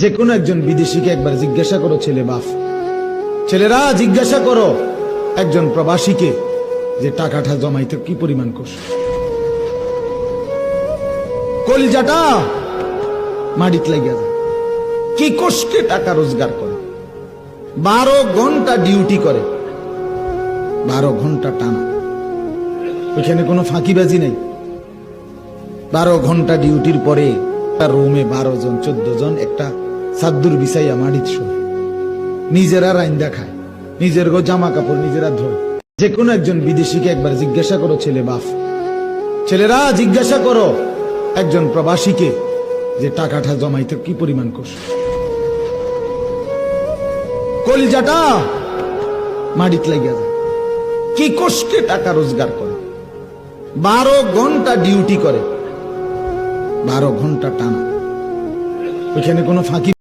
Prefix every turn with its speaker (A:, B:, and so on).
A: যে কোনো একজন বিদেশিকে একবার জিজ্ঞাসা করো ছেলেরা জিজ্ঞাসা করো একজন প্রবাসীকে যে টাকাটা জমাইতে কি পরিমাণ কষ্ট, কলিজাটা মাটিত লাগিয়া যায়, কি কষ্টে টাকা রোজগার করে, 12 ঘন্টা ডিউটি করে, 12 ঘন্টা টানা, ওইখানে কোনো ফাঁকিবাজি নেই। 12 ঘন্টা ডিউটির পরে রুমে 12 জন 14 জন একটা সাদ্দুর বিছাইয়া মাটিত শোয়, নিজেরা রাইন্দা খায়, নিজের জামা কাপড় নিজেরা ধোয়। যে কোনো একজন বিদেশিকে একবার জিজ্ঞাসা করো ছেলেরা জিজ্ঞাসা করো একজন প্রবাসীকে যে টাকাটা জমাইতে কি পরিমাণ কষ্ট, কলিজাটা মাটিত লাগিয়া যায়, কি কষ্টে টাকা রোজগার করে, 12 ঘন্টা ডিউটি করে, 12 ঘন্টা টানা, ওইখানে কোনো ফাঁকি